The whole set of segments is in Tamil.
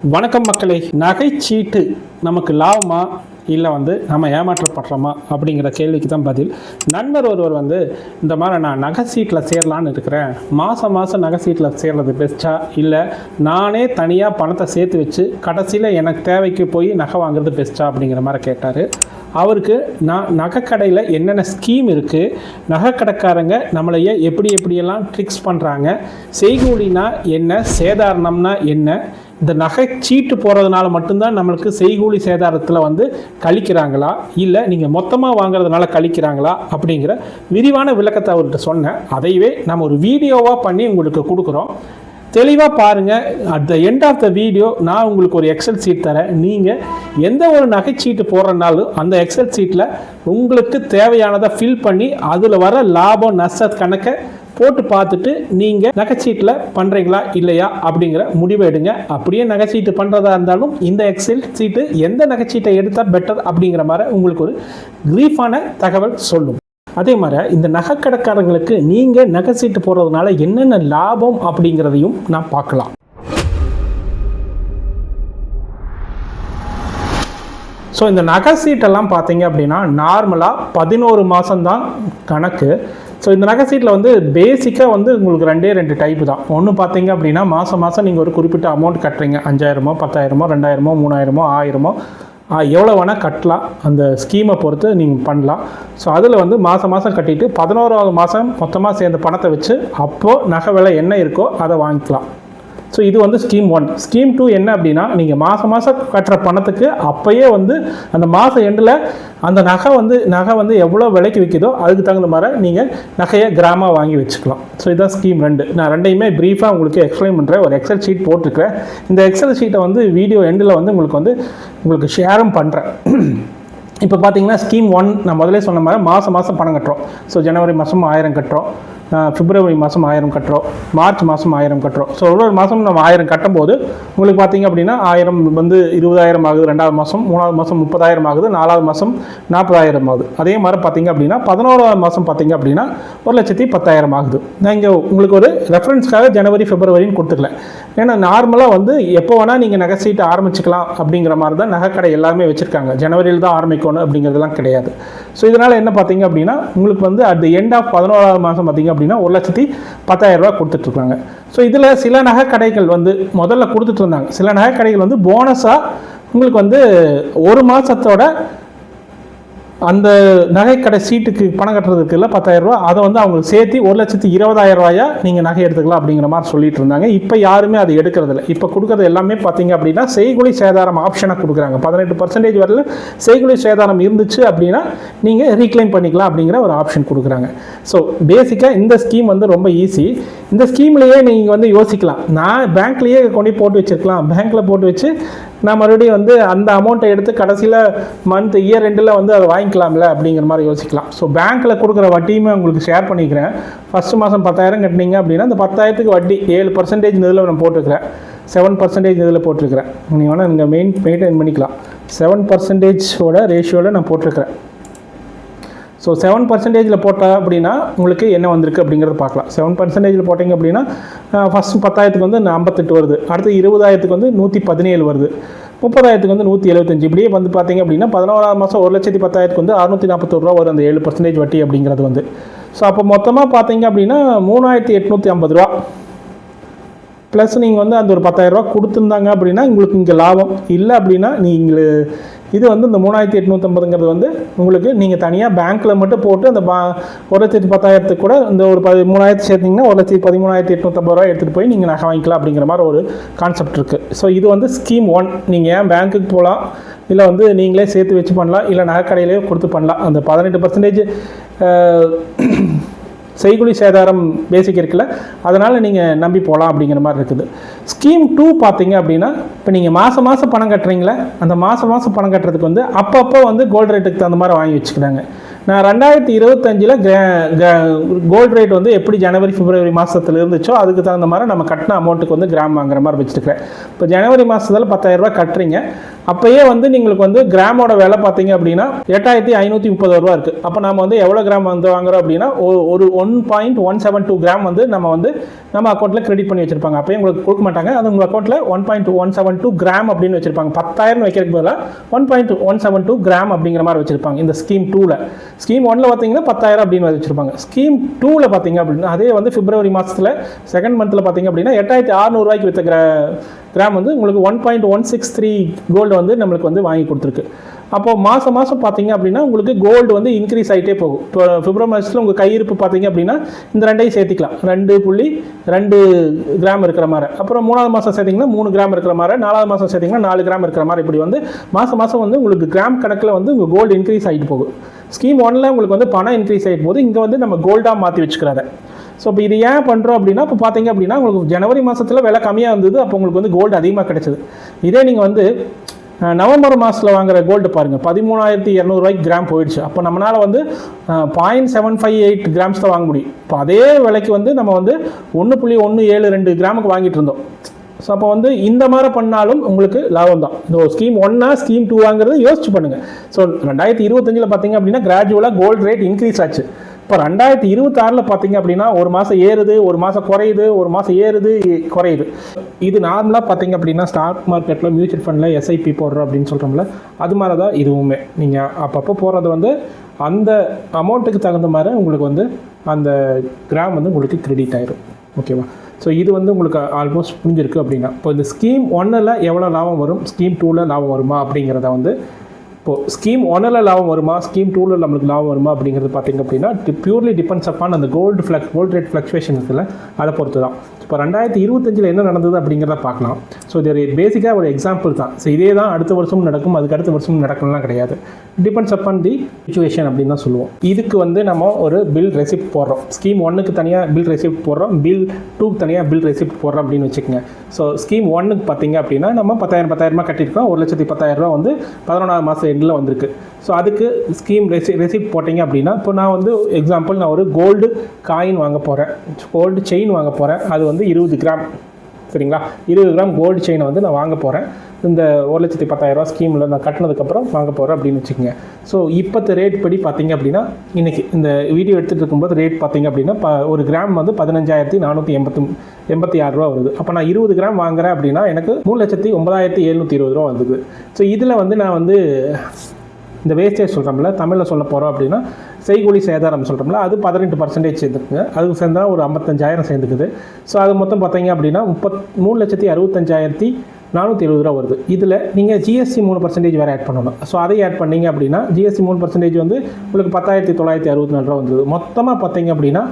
வணக்கம் மக்களே. நகைச்சீட்டு நமக்கு லாபமா இல்லை நம்ம ஏமாற்றப்படுறோமா அப்படிங்கிற கேள்விக்கு தான் பதில். நண்பர் ஒருவர் இந்த மாதிரி நான் நகை சீட்டில் சேரலான்னு இருக்கிறேன், மாதம் நகை சீட்டில் சேர்றது பெஸ்ட்டா இல்லை நானே தனியாக பணத்தை சேர்த்து வச்சு கடைசியில் எனக்கு தேவைக்கு போய் நகை வாங்குறது பெஸ்ட்டா அப்படிங்கிற மாதிரி கேட்டார். அவருக்கு நான் நகைக்கடையில் என்னென்ன ஸ்கீம் இருக்குது, நகைக்கடைக்காரங்க நம்மளையே எப்படியெல்லாம் ட்ரிக்ஸ் பண்ணுறாங்க, செய்கூலினா என்ன, சேதாரணம்னா என்ன, இந்த நகை சீட்டு போகிறதுனால மட்டும்தான் நம்மளுக்கு செய்கூலி சேதாரத்தில் கழிக்கிறாங்களா இல்லை நீங்கள் மொத்தமாக வாங்குறதுனால கழிக்கிறாங்களா அப்படிங்கிற விரிவான விளக்கத்தை அவர்கிட்ட சொன்னேன். அதையவே நம்ம ஒரு வீடியோவாக பண்ணி உங்களுக்கு கொடுக்குறோம். தெளிவாக பாருங்கள். At the end of the video நான் உங்களுக்கு ஒரு எக்ஸல் சீட் தரேன். நீங்கள் எந்த ஒரு நகைச்சீட்டு போடுறனாலும் அந்த எக்ஸல் சீட்டில் உங்களுக்கு தேவையானதை ஃபில் பண்ணி அதில் வர லாபம் நஷ்ட கணக்கை போட்டு பார்த்துட்டு நீங்கள் நகைச்சீட்டில் பண்ணுறீங்களா இல்லையா அப்படிங்கிற முடிவை எடுங்க. அப்படியே நகைச்சீட்டு பண்ணுறதா இருந்தாலும் இந்த எக்ஸல் சீட்டு எந்த நகைச்சீட்டை எடுத்தால் பெட்டர் அப்படிங்கிற மாதிரி உங்களுக்கு ஒரு ப்ரீஃபான தகவல் சொல்லும். அதே மாதிரி இந்த நகைக்கடைக்காரங்களுக்கு நீங்கள் நகை சீட்டு போடுறதுனால என்னென்ன லாபம் அப்படிங்கிறதையும் நான் பார்க்கலாம். ஸோ இந்த நகை சீட்டெல்லாம் பார்த்தீங்க அப்படின்னா நார்மலாக 11 மாதம்தான் கணக்கு. ஸோ இந்த நகை சீட்டில் பேசிக்காக உங்களுக்கு ரெண்டு டைப்பு தான். ஒன்று பார்த்தீங்க அப்படின்னா மாதம் நீங்கள் ஒரு குறிப்பிட்ட அமௌண்ட் கட்டுறீங்க, 5000, 10,000, 2000, 3000, 1000 எவ்வளோ வேணால் கட்டலாம். அந்த ஸ்கீமை பொறுத்து நீங்கள் பண்ணலாம். ஸோ அதில் மாதம் கட்டிட்டு 11ஆவது மாதம் மொத்தமாக சேர்ந்த பணத்தை வச்சு அப்போது நகை விலை என்ன இருக்கோ அதை வாங்கிக்கலாம். ஸோ இது ஸ்கீம் 1. ஸ்கீம் 2 என்ன அப்படின்னா, நீங்கள் மாதம் கட்டுற பணத்துக்கு அப்போயே அந்த மாதம் எண்டில் அந்த நகை எவ்வளோ விலைக்கு விற்கிதோ அதுக்கு தகுந்த மாதிரி நீங்கள் நகையை கிராமாக வாங்கி வச்சுக்கலாம். ஸோ இதுதான் ஸ்கீம் 2. நான் ரெண்டையுமே ப்ரீஃபாக உங்களுக்கு எக்ஸ்பிளைன் பண்ணுறேன். ஒரு எக்ஸல் ஷீட் போட்டிருக்கிறேன். இந்த எக்ஸல் ஷீட்டை வீடியோ எண்டில் உங்களுக்கு ஷேரும் பண்ணுறேன். இப்போ பார்த்தீங்கன்னா ஸ்கீம் 1 நான் முதலே சொன்ன மாதிரி மாதம் பணம் கட்டுறோம். ஸோ ஜனவரி மாதம் 1000 கட்டுறோம், பிப்ரவரி மாதம் 1000 கட்டுறோம், மார்ச் மாதம் 1000 கட்டுறோம். ஸோ ஒரு மாதம் நம்ம 1000 கட்டும்போது உங்களுக்கு பார்த்தீங்க அப்படின்னா 1000 20,000 ஆகுது, 2வது மாதம், 3வது மாதம் 30,000 ஆகுது, 4வது மாதம் 40,000 ஆகுது. அதே மாதிரி பார்த்தீங்க அப்படின்னா 11வது மாதம் பார்த்தீங்க அப்படின்னா 1,10,000 ஆகுது. நான் இங்கே உங்களுக்கு ஒரு ரெஃபரன்ஸ்க்காக ஜனவரி பிப்ரவரின்னு கொடுத்துக்கல. ஏன்னா நார்மலாக எப்போ வேணால் நீங்கள் நகை சீட்டு ஆரம்பிச்சிக்கலாம் அப்படிங்கிற மாதிரி தான் நகைக்கடை எல்லாமே வச்சுருக்காங்க. ஜனவரியில் தான் ஆரம்பிக்கணும் அப்படிங்கிறதுலாம் கிடையாது. ஸோ இதனால் என்ன பார்த்தீங்க அப்படின்னா உங்களுக்கு அட் தி எண்ட் ஆஃப் 11வது மாதம் பார்த்தீங்க அப்படின்னா 1,10,000 கொடுத்துட்ருக்காங்க. ஸோ இதில் சில நகைக்கடைகள் முதல்ல கொடுத்துட்டு இருந்தாங்க. சில நகைக்கடைகள் போனஸாக உங்களுக்கு ஒரு மாதத்தோட அந்த நகைக்கடை சீட்டுக்கு பணம் கட்டுறதுக்கு இல்லை 10,000 அதை அவங்களுக்கு சேர்த்து 1,20,000 நீங்கள் நகை எடுத்துக்கலாம் அப்படிங்கிற மாதிரி சொல்லிட்டு இருந்தாங்க. இப்போ யாருமே அது எடுக்கிறதில்ல. இப்போ கொடுக்குறது எல்லாமே பார்த்தீங்க அப்படின்னா செய்கூலி சேதாரம் ஆப்ஷனாக கொடுக்குறாங்க. 18% வரையில் செய்கூலி சேதாரம் இருந்துச்சு அப்படின்னா நீங்கள் ரீக்ளைம் பண்ணிக்கலாம் அப்படிங்கிற ஒரு ஆப்ஷன் கொடுக்குறாங்க. ஸோ பேசிக்காக இந்த ஸ்கீம் ரொம்ப ஈஸி. இந்த ஸ்கீம்லேயே நீங்கள் யோசிக்கலாம், நான் பேங்க்லேயே கொண்டு போட்டு வச்சுருக்கலாம், பேங்க்கில் போட்டு வச்சு நான் மறுபடியும் அந்த அமௌண்ட்டை எடுத்து கடைசியில் மந்த் இயர் ரெண்டில் அதை வாங்கிக்கலாம்ல அப்படிங்கிற மாதிரி யோசிக்கலாம். ஸோ பேங்க்கில் கொடுக்குற வட்டியுமே உங்களுக்கு ஷேர் பண்ணிக்கிறேன். ஃபஸ்ட்டு மாதம் 10,000 கட்டினீங்க அப்படின்னா அந்த 10,000க்கு வட்டி 7% இதில் நான் போட்டுருக்கிறேன், 7% இதில் போட்டிருக்கிறேன். நீங்கள் வேணால் நீங்கள் மெயின்டைன் பண்ணிக்கலாம். 7% ரேஷியோவில் நான் போட்டிருக்கிறேன். ஸோ 7% போட்டால் அப்படின்னா உங்களுக்கு என்ன வந்திருக்கு அப்படிங்கிறத பார்க்கலாம். 7% போட்டிங்க அப்படின்னா ஃபஸ்ட்டு 10,000க்கு 58 வருது, அடுத்து 20,000க்கு 117 வருது, 30,000க்கு 175. இப்படியே பார்த்தீங்க அப்படின்னா 11ஆவது மாதம் 1,10,000க்கு 641 வரும் அந்த 7% வட்டி அப்படிங்கிறது ஸோ அப்போ மொத்தமாக பார்த்தீங்க அப்படின்னா 3,850 ப்ளஸ் நீங்கள் அந்த ஒரு 10,000 கொடுத்துருந்தாங்க அப்படின்னா உங்களுக்கு இங்கே லாபம் இல்லை. அப்படின்னா நீங்கள் இது இந்த 3,850 உங்களுக்கு நீங்கள் தனியாக பேங்க்கில் மட்டும் போட்டு அந்த 1,10,000 கூட இந்த ஒரு 3,000 சேர்த்திங்கன்னா 1,13,850 எடுத்துகிட்டு போய் நீங்கள் நகை வாங்கிக்கலாம் அப்படிங்கிற மாதிரி ஒரு கான்செப்ட் இருக்குது. ஸோ இது ஸ்கீம் 1. நீங்கள் ஏன் பேங்க்குக்கு போகலாம், இல்லை நீங்களே சேர்த்து வச்சு பண்ணலாம், இல்லை நகைக்கடையிலே கொடுத்து பண்ணலாம். அந்த 18% செய்கூலி சேதாரம் பேசிக் இருக்குல்ல, அதனால் நீங்கள் நம்பி போகலாம் அப்படிங்கிற மாதிரி இருக்குது. ஸ்கீம் 2 பார்த்தீங்க அப்படின்னா இப்போ நீங்கள் மாதம் பணம் கட்டுறீங்களே, அந்த மாதம் பணம் கட்டுறதுக்கு அப்பப்போ கோல்டு ரேட்டுக்கு தகுந்த மாதிரி வாங்கி வச்சுக்கிறாங்க. நான் 2025 கோல்டு ரேட் எப்படி ஜனவரி பிப்ரவரி மாதத்தில் இருந்துச்சோ அதுக்கு தகுந்த மாதிரி நம்ம கட்டின அமௌண்ட்டுக்கு கிராம் வாங்குற மாதிரி வச்சுருக்கிறேன். இப்போ ஜனவரி மாதத்தில் 10,000 கட்டுறீங்க, அப்போயே வந்து நீங்களுக்கு வந்து கிராமோட விலை பார்த்தீங்க அப்படின்னா 8530 ரூபா இருக்குது. அப்போ நம்ம வந்து எவ்வளோ கிராம் வந்து வாங்குறோம் அப்படின்னா ஒரு 1.172 கிராம் வந்து நம்ம அக்கௌண்ட்டில் கிரெடிட் பண்ணி வச்சிருப்பாங்க. அப்போயே உங்களுக்கு கொடுக்க மாட்டாங்க. அது உங்கள் அக்கௌண்ட்டில் 1.172 கிராம் அப்படின்னு வச்சிருப்பாங்க. 10,000 வைக்கிறதுக்கு பதிலாக 1.172 கிராம் அப்படிங்கிற மாதிரி வச்சிருப்பாங்க இந்த ஸ்கீம் 2ல். ஸ்கீம் 1ல் பார்த்தீங்கன்னா 10,000 அப்படின்னு வச்சிருப்பாங்க. ஸ்கீம் 2ல் பார்த்தீங்க அப்படின்னா அதே வந்து பிப்ரவரி மாதத்தில் செகண்ட் மந்தில் பார்த்தீங்க அப்படின்னா 8,600 ரூபாய்க்கு விற்ற கிராம் வந்து உங்களுக்கு 1.163 கோல்டு வந்து நம்மளுக்கு வந்து வாங்கி கொடுத்துருக்கு. அப்போது மாதம் பார்த்தீங்க அப்படின்னா உங்களுக்கு கோல்டு வந்து இன்க்ரீஸ் ஆகிட்டே போகும். இப்போ பிப்ரவரி மாதத்தில் உங்கள் கையிருப்பு பார்த்தீங்க அப்படின்னா இந்த ரெண்டையும் சேர்த்திக்கலாம். 2.2 கிராம் இருக்கிற மாதிரி. அப்புறம் 3வது மாதம் சேர்த்திங்கன்னா 3 கிராம் இருக்கிற மாதிரி. 4வது மாதம் சேர்த்திங்கன்னா 4 கிராம் இருக்கிற மாதிரி. இப்படி வந்து மாதம் வந்து உங்களுக்கு கிராம் கணக்கில் வந்து உங்கள் கோல்டு இன்க்ரீஸ் ஆகிட்டு போகும். ஸ்கீம் 1ல் உங்களுக்கு வந்து பணம் இன்க்ரீஸ் ஆகிட்டு போகுது. இங்கே வந்து நம்ம கோல்டாக மாற்றி வச்சுக்கிறத. ஸோ இப்போ இது ஏன் பண்ணுறோம் அப்படின்னா இப்போ பார்த்தீங்க அப்படின்னா உங்களுக்கு ஜனவரி மாதத்தில் விலை கம்மியாக இருந்தது. அப்போ உங்களுக்கு வந்து கோல்டு அதிகமாக கிடைச்சது. இதே நீங்கள் வந்து நவம்பர் மாதத்தில் வாங்குற கோல்டு பாருங்கள் 13,200 ரூபாய்க்கு கிராம் போயிடுச்சு. அப்போ நம்மளால் வந்து 0.758 கிராம்ஸ் தான் வாங்க முடியும். இப்போ அதே விலைக்கு வந்து நம்ம வந்து 1.172 கிராமுக்கு வாங்கிட்டு இருந்தோம். ஸோ அப்போ வந்து இந்த மாதிரி பண்ணாலும் உங்களுக்கு லாபம் தான். இந்த ஸ்கீம் 1 ஸ்கீம் 2 வாங்குறது யோசிச்சு பண்ணுங்கள். ஸோ 2025 பார்த்தீங்க அப்படின்னா கிராஜுவலாக கோல்டு ரேட் இன்க்ரீஸ் ஆச்சு. இப்போ 2026 பார்த்தீங்க அப்படின்னா ஒரு மாதம் ஏறுது, ஒரு மாதம் குறையுது, ஒரு மாதம் ஏறுது குறையுது. இது நார்மலாக பார்த்தீங்க அப்படின்னா ஸ்டாக் மார்க்கெட்டில் மியூச்சுவல் ஃபண்டில் எஸ்ஐபி போடுறோம் அப்படின்னு சொல்கிறோம்ல, அது மாதிரி தான் இதுவுமே. நீங்கள் அப்பப்போ போடுறது வந்து அந்த அமௌண்ட்டுக்கு தகுந்த மாதிரி உங்களுக்கு வந்து அந்த கிராம் வந்து உங்களுக்கு கிரெடிட் ஆயிரும். ஓகேவா? ஸோ இது வந்து உங்களுக்கு ஆல்மோஸ்ட் புரிஞ்சிருக்கு அப்படின்னா இப்போ இந்த ஸ்கீம் 1ல் எவ்வளோ லாபம் வரும், ஸ்கீம் 2ல் லாபம் வருமா அப்படிங்கிறத வந்து இப்போது ஸ்கீம் 1ல் லாபம் வருமா, ஸ்கீம் 2ல் நம்மளுக்கு லாபம் வருமா அப்படிங்கிறது பார்த்திங்க அப்படின்னா பியூர்லி டிபெண்ட்ஸ் அப்பான் அந்த கோல்டு ரேட் ஃப்ளக்சுவேஷன் இருக்குல்ல, அதை பொறுத்து தான். இப்போ 2025 என்ன நடந்தது அப்படிங்கிறத பார்க்கலாம். ஸோ இது பேசிக்காக ஒரு எக்ஸாம்பிள் தான். ஸோ இதே தான் அடுத்த வருஷமும் நடக்கும், அதுக்கு அடுத்த வருஷமும் நடக்கணும்லாம் கிடையாது. டிபெண்ட்ஸ் அப்பான் தி சிச்சுவேஷன் அப்படின்னு தான் சொல்லுவோம். இதுக்கு வந்து நம்ம ஒரு பில் ரெசிப்ட் போடுறோம். ஸ்கீம் 1க்கு தனியாக பில் ரெசிப்ட் போடுறோம், பில் 2க்கு தனியாக பில் ரெசிப்ட் போடுறோம் அப்படின்னு வச்சுக்கோங்க. ஸோ ஸ்கீம் 1க்கு பார்த்தீங்க அப்படின்னா நம்ம 10,000 கட்டியிருக்கோம். 1,10,000 ரூபா வந்து 11வது மாதம் எண்டில் வந்திருக்கு. ஸோ அதுக்கு ஸ்கீம் ரெசிப்ட் போட்டிங்க அப்படின்னா இப்போ நான் வந்து எக்ஸாம்பிள் நான் ஒரு கோல்டு காயின் வாங்க போகிறேன், கோல்டு செயின் வாங்க போகிறேன். அது வந்து 20 கிராம், சரிங்களா? 20 கிராம் கோல்டு செயினை வந்து நான் வாங்க போகிறேன். இந்த 1,10,000 ரூபா ஸ்கீமில் நான் கட்டினதுக்கப்புறம் வாங்க போகிறேன் அப்படின்னு வச்சுக்கோங்க. ஸோ இப்போத்த ரேட் படி பார்த்தீங்க அப்படின்னா இன்றைக்கி இந்த வீடியோ எடுத்துகிட்டு இருக்கும்போது ரேட் பார்த்தீங்க அப்படின்னா ஒரு கிராம் வந்து 15,486 ரூபா வருது. அப்போ நான் 20 கிராம் வாங்குறேன் அப்படின்னா எனக்கு 3,09,720 ரூபா வருது. ஸோ இதில் வந்து நான் வந்து இந்த வேஸ்டேஜ் சொல்கிறோம்ல, தமிழில் சொல்ல போகிறோம் அப்படின்னா செய்கூலி சேதாரம் சொல்கிறோம்ல, அது 18% சேர்ந்துக்குங்க. அதுக்கு சேர்ந்தால் ஒரு 55,000 சேர்ந்துக்குது. ஸோ அது மொத்தம் பார்த்தீங்க அப்படின்னா 3,65,470 ரூபா வருது. இதில் நீங்கள் ஜிஎஸ்டி 3% வேறு ஆட் பண்ணணும். ஸோ அதை ஆட் பண்ணிங்க அப்படின்னா ஜிஎஸ்டி 3% வந்து உங்களுக்கு 10,964 ரூபா வந்தது. மொத்தமாக பார்த்தீங்க அப்படின்னா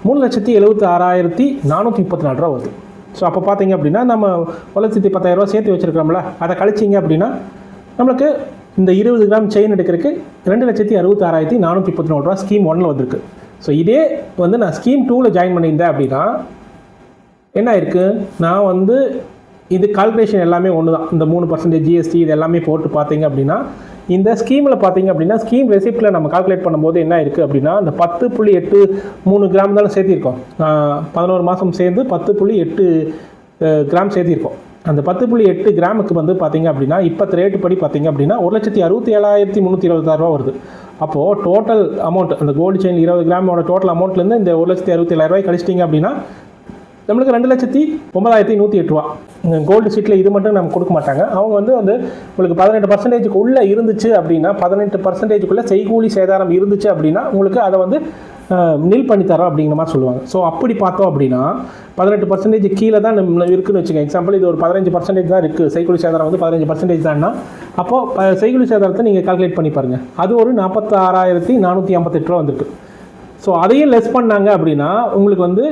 3,76,434 ரூபா வருது. ஸோ அப்போ பார்த்தீங்க அப்படின்னா நம்ம 1,10,000 ரூபா சேர்த்து வச்சுருக்கோம்ல, அதை கழிச்சிங்க அப்படின்னா நம்மளுக்கு இந்த 20 கிராம் செயின் எடுக்கிறதுக்கு 2,66,434 ரூபா ஸ்கீம் 1ல் வந்திருக்கு. ஸோ இதே வந்து நான் ஸ்கீம் 2ல் ஜாயின் பண்ணியிருந்தேன் அப்படின்னா என்ன ஆயிருக்கு, நான் வந்து இது கால்குலேஷன் எல்லாமே ஒன்று தான். இந்த 3% ஜிஎஸ்டி இது எல்லாமே போட்டு பார்த்தீங்க அப்படின்னா இந்த ஸ்கீமில் பார்த்தீங்க அப்படின்னா ஸ்கீம் ரெசிப்டில் நம்ம கால்குலேட் பண்ணும்போது என்ன இருக்குது அப்படின்னா இந்த 10.83 கிராம் தானே சேர்த்திருக்கோம். 11 மாதம் சேர்ந்து 10.8 கிராம் சேர்த்திருக்கோம். அந்த 10.8 கிராமுக்கு வந்து பார்த்தீங்க அப்படின்னா இப்போ ரேட்டு படி பார்த்தீங்க அப்படின்னா 1,67,326 ரூபா வருது. அப்போது டோட்டல் அமௌண்ட் அந்த கோல்டு செயின் 20 கிராமோட டோட்டல் அமௌண்ட்லேருந்து இந்த 1,67,000 ரூபாய் கழிச்சிட்டிங்க அப்படின்னா நம்மளுக்கு 2,09,108 ரூபா. கோல்டு சீட்டில் இது மட்டும் நம்ம கொடுக்க மாட்டாங்க. அவங்க வந்து உங்களுக்கு 18% உள்ளே இருந்துச்சு அப்படின்னா 18% செய்கூலி சேதாரம் இருந்துச்சு அப்படின்னா உங்களுக்கு அதை வந்து நில் பண்ணி தரோம் அப்படிங்கிற மாதிரி சொல்லுவாங்க. ஸோ அப்படி பார்த்தோம் அப்படின்னா 18% கீழே தான் இருக்குன்னு வச்சுக்கோங்க. எக்ஸாம்பிள் இது ஒரு 15% தான் இருக்குது, செய்கூலி சேதாரம் வந்து 15% தான்னா அப்போது செய்கூலி சேதாரத்தை நீங்கள் கால்குலேட் பண்ணி பாருங்கள். அது ஒரு 46,458 ரூபா வந்துருக்கு. ஸோ அதையும் லெஸ் பண்ணாங்க அப்படின்னா உங்களுக்கு வந்து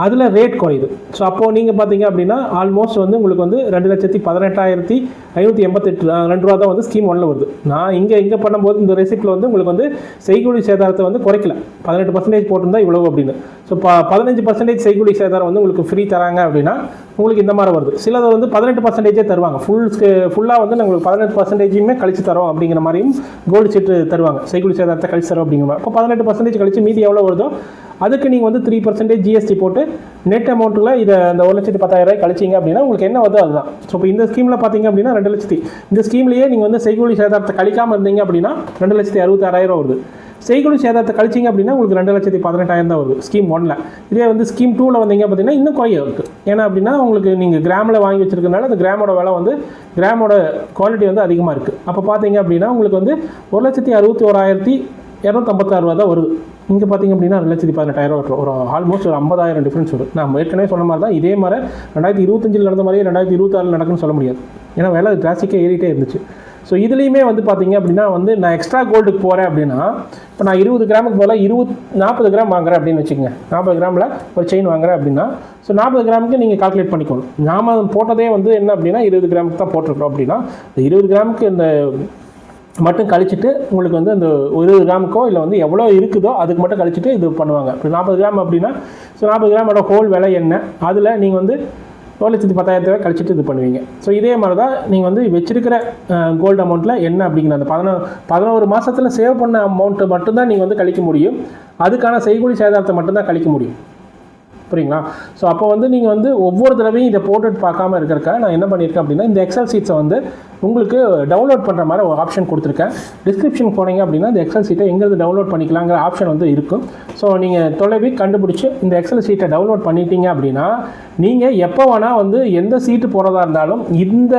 அதில் ரேட் குறையுது. ஸோ அப்போது நீங்கள் பார்த்தீங்க அப்படின்னா ஆல்மோஸ்ட் வந்து உங்களுக்கு வந்து 2,18,588 ரூபா தான் வந்து ஸ்கீம் 1ல் வருது. நான் இங்கே பண்ணும்போது இந்த ரெசிப்டில் வந்து உங்களுக்கு வந்து செய்கூலி சேதாரத்தை வந்து குறைக்கல, 18% போட்டிருந்தா இவ்வளவு அப்படின்னு. ஸோ 15% செய்கூலி சேதாரம் வந்து உங்களுக்கு ஃப்ரீ தராங்க அப்படின்னா உங்களுக்கு இந்த மாதிரி வருது. சிலது வந்து 18% தருவாங்க, ஃபுல்லாக வந்து உங்களுக்கு 18% கழிச்சு தரோம் அப்படிங்கிற மாதிரியும் கோல்டு சீட்டு தருவாங்க. செய்கூலி சேதாரத்தை கழிச்சு தரோம் அப்படிங்கிற மாதிரி. இப்போ 18% கழிச்சு மீதி எவ்வளோ வருதோ அதுக்கு நீங்கள் வந்து 3% ஜிஎஸ்டி போட்டு நெட் அமௌண்ட்டில் இதை அந்த 1,10,000 கழிச்சிங்க அப்படின்னா உங்களுக்கு என்ன வருது அதுதான். ஸோ இப்போ இந்த ஸ்கீமில் பார்த்தீங்க அப்படின்னா 2 லட்சத்தி, இந்த ஸ்கீம்லேயே நீங்கள் வந்து செய்கூலி சேதாரத்தை கழிக்காமல் இருந்தீங்க அப்படின்னா 2,66,000 வருது. செய்கூலி சேதாரத்தை கழிச்சிங்க அப்படின்னா உங்களுக்கு 2,18,000 தான் வருது ஸ்கீம் 1ல். இதே வந்து ஸ்கீம் 2ல் வந்தீங்க பார்த்தீங்கன்னா இன்னும் குறைய இருக்குது. ஏன்னா அப்படின்னா உங்களுக்கு நீங்கள் கிராமில் வாங்கி வச்சிருக்கனால அந்த கிராமோட விலை வந்து கிராமோட குவாலிட்டி வந்து அதிகமாக இருக்குது. அப்போ பார்த்தீங்க அப்படின்னா உங்களுக்கு வந்து 1,61,256 தான் வருது. இங்கே பார்த்தீங்க அப்படின்னா 2,18,000 வரும். ஒரு ஆல்மோஸ்ட் ஒரு 50,000 டிஃப்ரென்ஸ் வரும். நான் ஏற்கனவே சொன்ன மாதிரி தான், இதே மாதிரி 2025 நடந்த மாதிரியே 2026 நடக்குன்னு சொல்ல முடியாது. ஏன்னா விலை டிராஸ்டிக்காக ஏறிட்டே இருந்துச்சு. ஸோ இதுலேயுமே வந்து பார்த்தீங்க அப்படின்னா வந்து நான் எக்ஸ்ட்ரா கோல்டுக்கு போகிறேன் அப்படின்னா இப்போ நான் 20 கிராமுக்கு போல 40 கிராம் வாங்குறேன் அப்படின்னு வச்சுக்கோங்க. 40 கிராமில் ஒரு செயின் வாங்குறேன் அப்படின்னா ஸோ 40 கிராமுக்கு நீங்கள் கால்குலேட் பண்ணிக்கணும். நாம் போட்டதே வந்து என்ன அப்படின்னா 20 கிராமுக்கு தான் போட்டிருக்கிறோம். அப்படின்னா இந்த 20 கிராமுக்கு இந்த மட்டும் கழிச்சிட்டு உங்களுக்கு வந்து அந்த 20 கிராமுக்கோ இல்லை வந்து எவ்வளோ இருக்குதோ அதுக்கு மட்டும் கழிச்சிட்டு இது பண்ணுவாங்க. இப்போ 40 கிராம் அப்படின்னா ஸோ 40 கிராமோட ஹோல் விலை என்ன, அதில் நீங்கள் வந்து 1,10,000 கழிச்சிட்டு இது பண்ணுவீங்க. ஸோ இதே மாதிரி தான் நீங்கள் வந்து வச்சிருக்கிற கோல்டு அமௌண்ட்டில் என்ன அப்படிங்கிற அந்த 11 மாதத்தில் சேவ் பண்ண அமௌண்ட்டு மட்டும்தான் நீங்கள் வந்து கழிக்க முடியும். அதுக்கான செய்கூலி சேதாரத்தை மட்டும்தான் கழிக்க முடியும். புரியுங்களா? ஸோ அப்போ வந்து நீங்கள் வந்து ஒவ்வொரு தடவையும் இதை போட்டுட்டு பார்க்காம இருக்கிறக்காக நான் என்ன பண்ணியிருக்கேன் அப்படின்னா இந்த எக்ஸல் சீட்ஸை வந்து உங்களுக்கு டவுன்லோட் பண்ணுற மாதிரி ஒரு ஆப்ஷன் கொடுத்துருக்கேன். டிஸ்கிரிப்ஷன் போனீங்க அப்படின்னா இந்த எக்ஸல் சீட்டை எங்கேருந்து டவுன்லோட் பண்ணிக்கலாங்கிற ஆப்ஷன் வந்து இருக்கும். ஸோ நீங்கள் தொலைவி கண்டுபிடிச்சி இந்த எக்ஸல் சீட்டை டவுன்லோட் பண்ணிட்டீங்க அப்படின்னா நீங்கள் எப்போ வேணால் வந்து எந்த சீட்டு போகிறதா இருந்தாலும் இந்த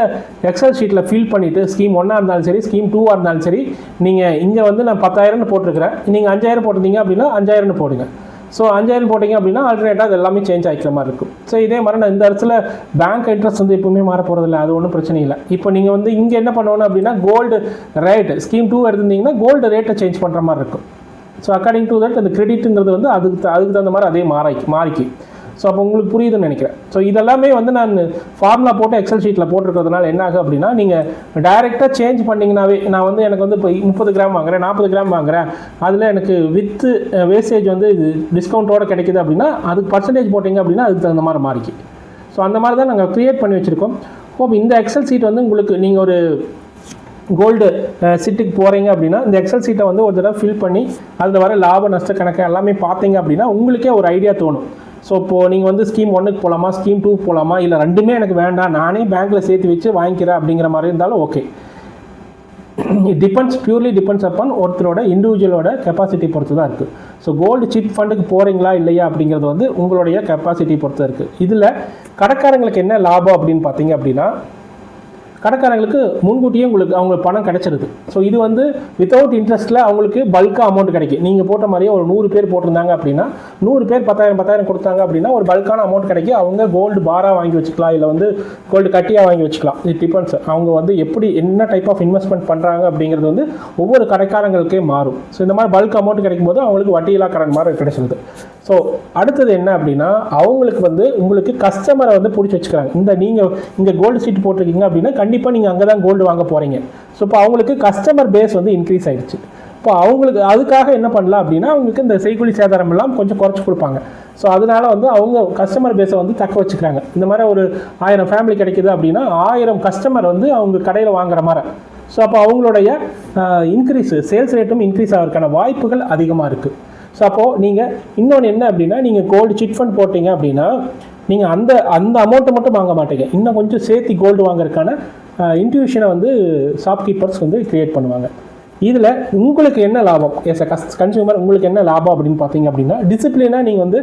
எக்ஸல் ஷீட்டில் ஃபில் பண்ணிவிட்டு ஸ்கீம் 1ஆக இருந்தாலும் சரி ஸ்கீம் 2ஆக இருந்தாலும் சரி நீங்கள் இங்கே வந்து நான் 10,000 போட்டிருக்கிறேன், நீங்கள் 5,000 போட்டிருந்தீங்க அப்படின்னா 5,000 போடுங்க. ஸோ 5,000 போட்டிங்க அப்படின்னா ஆல்டர்னேட்டாக அது எல்லாமே சேஞ்ச் ஆகிக்கிற மாதிரி இருக்கும். ஸோ இதே மாதிரி நான் இந்த இடத்துல பேங்க் இன்ட்ரெஸ்ட் வந்து எப்பவுமே மாற போகிறதில்ல, அது ஒன்றும் பிரச்சனை இல்லை. இப்போ நீங்கள் வந்து இங்கே என்ன பண்ணணும் அப்படின்னா கோல்டு ரேட்டு ஸ்கீம் 2 எடுத்திருந்தீங்கன்னா கோல்டு ரேட்டை சேஞ்ச் பண்ணுற மாதிரி இருக்கும். ஸோ அக்கார்டிங் டு தட் அந்த கிரெடிட்டுங்கிறது வந்து அதுக்கு தகுந்த மாதிரி அதே மாறிக்கு. ஸோ அப்போ உங்களுக்கு புரியுதுன்னு நினைக்கிறேன். ஸோ இதெல்லாமே வந்து நான் ஃபார்முலா போட்டு எக்ஸல் ஷீட்டில் போட்டிருக்கிறதுனால என்ன ஆகும் அப்படின்னா நீங்கள் டைரெக்டாக சேஞ்ச் பண்ணிங்கனாவே நான் வந்து எனக்கு வந்து இப்போ 30 கிராம் வாங்குறேன் 40 கிராம் வாங்குறேன், அதில் எனக்கு வித்து வேஸ்டேஜ் வந்து இது டிஸ்கவுண்ட்டோடு கிடைக்குது அப்படின்னா அதுக்கு பர்சன்டேஜ் போட்டிங்க அப்படின்னா அதுக்கு தகுந்த மாதிரி மாறிக்கு. ஸோ அந்த மாதிரி தான் நாங்கள் க்ரியேட் பண்ணி வச்சுருக்கோம். இப்போ இந்த எக்ஸல் ஷீட் வந்து உங்களுக்கு நீங்கள் ஒரு கோல்டு சீட்டுக்கு போகிறீங்க அப்படின்னா இந்த எக்ஸல் சீட்டை வந்து ஒரு தடவை ஃபில் பண்ணி அதில் வர லாப நஷ்ட கணக்கு எல்லாமே பார்த்தீங்க அப்படின்னா உங்களுக்கே ஒரு ஐடியா தோணும். ஸோ இப்போது நீங்கள் வந்து ஸ்கீம் 1க்கு போகலாமா ஸ்கீம் 2க்கு போகலாமா இல்லை ரெண்டுமே எனக்கு வேண்டாம் நானே பேங்க்கில் சேர்த்து வச்சு வாங்கிக்கிறேன் அப்படிங்கிற மாதிரி இருந்தாலும் ஓகே. பியூர்லி டிபெண்ட்ஸ் அப்பான் ஒருத்தரோட இண்டிவிஜுவலோட கெப்பாசிட்டி பொறுத்து தான் இருக்குது. ஸோ கோல்டு சிட் ஃபண்டுக்கு போகிறீங்களா இல்லையா அப்படிங்கிறது வந்து உங்களுடைய கெப்பாசிட்டி பொறுத்து இருக்குது. இதில் கடைக்காரங்களுக்கு என்ன லாபம் அப்படின்னு பார்த்தீங்க அப்படின்னா கடைக்காரங்களுக்கு முன்கூட்டியே உங்களுக்கு அவங்க பணம் கிடைச்சிருது. ஸோ இது வந்து வித்தவுட் இன்ட்ரெஸ்ட்டில் அவங்களுக்கு பல்காக அமௌண்ட் கிடைக்கும். நீங்கள் போட்ட மாதிரியே ஒரு 100 பேர் போட்டிருந்தாங்க அப்படின்னா 100 பேர் 10,000 கொடுத்தாங்க அப்படின்னா ஒரு பல்கான அமௌண்ட் கிடைக்கும். அவங்க கோல்டு பாராக வாங்கி வச்சுக்கலாம் இல்லை வந்து கோல்டு கட்டியாக வாங்கி வச்சுக்கலாம். இது டிபெண்ட்ஸ் அவங்க வந்து எப்படி என்ன டைப் ஆஃப் இன்வெஸ்ட்மெண்ட் பண்ணுறாங்க அப்படிங்கிறது வந்து ஒவ்வொரு கடைக்காரங்களுக்கே மாறும். ஸோ இந்த மாதிரி பல்க் அமௌண்ட் கிடைக்கும் போது அவங்களுக்கு வட்டியில்லா கடன் மாதிரி கிடைச்சிருது. ஸோ அடுத்தது என்ன அப்படின்னா அவங்களுக்கு வந்து உங்களுக்கு கஸ்டமரை வந்து பிடிச்சி வச்சுக்கிறாங்க. நீங்கள் இங்கே கோல்டு சீட் போட்டிருக்கீங்க அப்படின்னா கண்டிப்பாக நீங்கள் அங்கே தான் கோல்டு வாங்க போகிறீங்க. ஸோ இப்போ அவங்களுக்கு கஸ்டமர் பேஸ் வந்து இன்க்ரீஸ் ஆகிடுச்சு. இப்போ அவங்களுக்கு அதுக்காக என்ன பண்ணலாம் அப்படின்னா அவங்களுக்கு இந்த செய்கூலி சேதாரம் எல்லாம் கொஞ்சம் குறைச்சி கொடுப்பாங்க. ஸோ அதனால வந்து அவங்க கஸ்டமர் பேஸை வந்து தக்க வச்சுக்கிறாங்க. இந்த மாதிரி ஒரு 1000 ஃபேமிலி கிடைக்குது அப்படின்னா 1000 கஸ்டமர் வந்து அவங்க கடையில் வாங்குற மாதிரி. ஸோ அப்போ அவங்களுடைய சேல்ஸ் ரேட்டும் இன்க்ரீஸ் ஆகிறதுக்கான வாய்ப்புகள் அதிகமாக இருக்குது. ஸோ அப்போது நீங்கள் இன்னொன்று என்ன அப்படின்னா நீங்கள் கோல்டு சிட் ஃபண்ட் போட்டிங்க அப்படின்னா நீங்கள் அந்த அமௌண்ட்டை மட்டும் வாங்க மாட்டீங்க, இன்னும் கொஞ்சம் சேர்த்து கோல்டு வாங்குறதுக்கான இன்ட்யூஷனை வந்து ஷாப்கீப்பர்ஸ் வந்து க்ரியேட் பண்ணுவாங்க. இதில் உங்களுக்கு என்ன லாபம் எஸ் அ கன்சியூமர் உங்களுக்கு என்ன லாபம் அப்படின்னு பார்த்தீங்க அப்படின்னா டிசிப்ளினாக நீங்கள் வந்து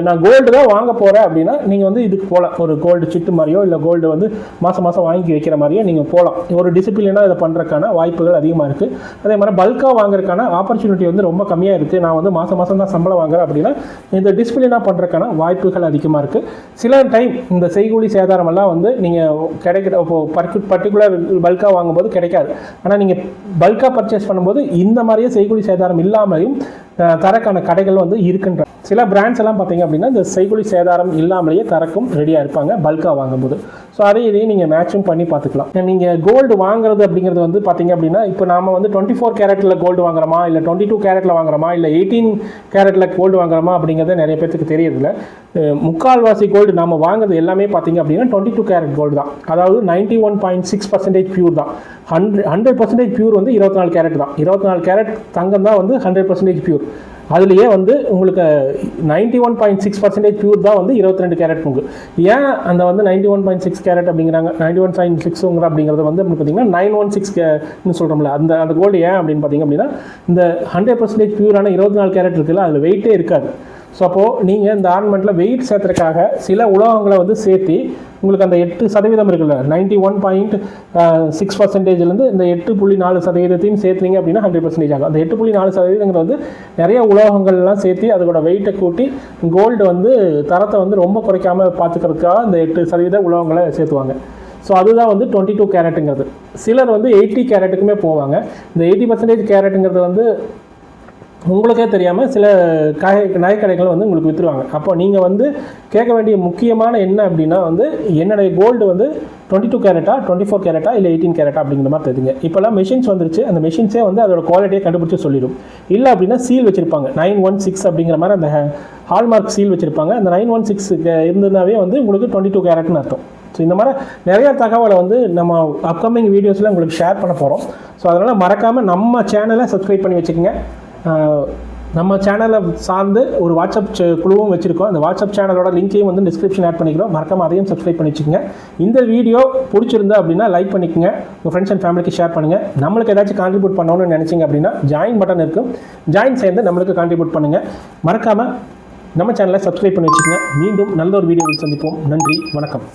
நான் கோல்டு தான் வாங்க போகிறேன் அப்படின்னா நீங்கள் வந்து இதுக்கு போகலாம். ஒரு கோல்டு சிட்டு மாதிரியோ இல்லை கோல்டு வந்து மாதம் வாங்கி வைக்கிற மாதிரியோ நீங்கள் போகலாம். ஒரு டிசிப்ளினாக இதை பண்ணுறதுக்கான வாய்ப்புகள் அதிகமாக இருக்குது. அதே மாதிரி பல்காக வாங்குறதுக்கான ஆப்பர்ச்சுனிட்டி வந்து ரொம்ப கம்மியாக இருக்குது. நான் வந்து மாதம் தான் சம்பளம் வாங்குறேன் அப்படின்னா இந்த டிசிப்ளினாக பண்ணுறதுக்கான வாய்ப்புகள் அதிகமாக இருக்குது. சில டைம் இந்த செய்கூலி சேதாரமெல்லாம் வந்து நீங்கள் கிடைக்கிற இப்போது பர்டிகுலர் பல்காக வாங்கும்போது கிடைக்காது. ஆனால் நீங்கள் பல்காக பர்ச்சேஸ் பண்ணும்போது இந்த மாதிரியே செய்கூலி சேதாரம் இல்லாமலையும் தரக்கான கடைகள் வந்து இருக்குன்ற சில பிராண்ட்ஸ் எல்லாம் பார்த்தீங்க அப்படின்னா இந்த செய்கூலி சேதாரம் இல்லாமலேயே தரக்கும் ரெடியாக இருப்பாங்க பல்காக வாங்கும்போது. ஸோ இதையும் நீங்கள் மேட்சும் பண்ணி பார்த்துக்கலாம். நீங்கள் கோல்டு வாங்குறது அப்படிங்கிறது வந்து பார்த்தீங்க அப்படின்னா இப்போ நாம் வந்து 24 கேரட்டில் கோல்டு வாங்குறோமா இல்லை 22 கேரட்டில் வாங்குறோமா இல்லை 18 கேரட்டில் கோல்டு வாங்குறோமா அப்படிங்கிறத நிறைய பேருக்கு தெரியறதில்ல. முக்கால்வாசி கோல்டு நாம் வாங்குறது எல்லாமே பார்த்தீங்க அப்படின்னா 22 கேரட் கோல்டு தான். அதாவது 91.6% பியூர் தான். 100% பியூர் வந்து 24 கேரட் தான். 24 கேரட் தங்கம் தான் வந்து 100% பியூர். அதுலேயே வந்து உங்களுக்கு 91.6% பியூர் தான் வந்து 22 கேரட் பங்கு. ஏன் அந்த வந்து 91.6 கேரட் அப்படிங்கிறாங்க, 91.6 அப்படிங்கிறது வந்து பார்த்தீங்கன்னா 916 சொல்கிறோம்ல, அந்த கோல்டு ஏன் அப்படின்னு பார்த்தீங்க அப்படின்னா இந்த 100% பியூரான 24 கேரட் இருக்குல்ல, அதில் வெயிட்டே இருக்காது. ஸோ அப்போது நீங்கள் இந்த ஆர்னமெண்ட்டில் வெயிட் சேர்த்துறதுக்காக சில உலோகங்களை வந்து சேர்த்து உங்களுக்கு அந்த 8% இருக்குல்ல, 91.6%லேருந்து இந்த 8.4% சேர்த்துனீங்க அப்படின்னா 100% ஆகும். அந்த 8.4% வந்து நிறைய உலோகங்கள்லாம் சேர்த்து அதோட வெயிட்டை கூட்டி கோல்டு வந்து தரத்தை வந்து ரொம்ப குறைக்காமல் பார்த்துக்கிறதுக்காக இந்த 8% உலோகங்களை சேர்த்துவாங்க. ஸோ அதுதான் வந்து 22 கேரட்டுங்கிறது. சிலர் வந்து 80 கேரட்டுக்குமே போவாங்க. இந்த 80% கேரட்டுங்கிறது வந்து உங்களுக்கே தெரியாமல் சில நகைக்கடைகள் வந்து உங்களுக்கு விற்றுருவாங்க. அப்போ நீங்கள் வந்து கேட்க வேண்டிய முக்கியமான என்ன அப்படின்னா வந்து என்னுடைய கோல்டு வந்து 22 கேரட்டா, 24 கேரட்டா, இல்லை 18 கேரட்டா அப்படிங்கிற மாதிரி தெரியுங்க. இப்போல்லாம் மெஷின்ஸ் வந்துருச்சு. அந்த மெஷின்ஸே வந்து அதோட குவாலிட்டியை கண்டுபிடிச்சி சொல்லிடும். இல்லை அப்படின்னா சீல் வச்சுருப்பாங்க, 916 அப்படிங்கிற மாதிரி அந்த ஹால்மார்க் சீல் வச்சுருப்பாங்க. அந்த 916 இருந்ததுனாவே வந்து உங்களுக்கு 22 கேரட்னு அர்த்தம். ஸோ இந்த மாதிரி நிறையா தகவலை வந்து நம்ம அப்கமிங் வீடியோஸில் உங்களுக்கு ஷேர் பண்ண போகிறோம். ஸோ அதனால் மறக்காமல் நம்ம சேனலை சப்ஸ்கிரைப் பண்ணி வச்சுக்கோங்க. நம்ம சேனலை சார்ந்து ஒரு வாட்ஸ்அப் குழுவும் வச்சுருக்கோம். அந்த வாட்ஸ்அப் சேனலோட லிங்க்கையும் வந்து டிஸ்கிரிப்ஷன் ஆட் பண்ணிக்கிறோம். மறக்காமல் அதையும் சப்ஸ்கிரைப் பண்ணி வச்சுக்கோங்க. இந்த வீடியோ பிடிச்சிருந்தா அப்படின்னா லைக் பண்ணிக்கோங்க, உங்கள் ஃப்ரெண்ட்ஸ் அண்ட் ஃபேமிலிக்கு ஷேர் பண்ணுங்கள். நம்மளுக்கு ஏதாச்சும் கான்ட்ரிபியூட் பண்ணணும்னு நினச்சிங்க அப்படின்னா ஜாயின் பட்டன் இருக்கும், ஜாயின் சேர்ந்து நம்மளுக்கு கான்ட்ரிபியூட் பண்ணுங்கள். மறக்காமல் நம்ம சேனலை சப்ஸ்கிரைப் பண்ணி வச்சுக்கோங்க. மீண்டும் நல்ல ஒரு வீடியோவில் சந்திப்போம். நன்றி, வணக்கம்.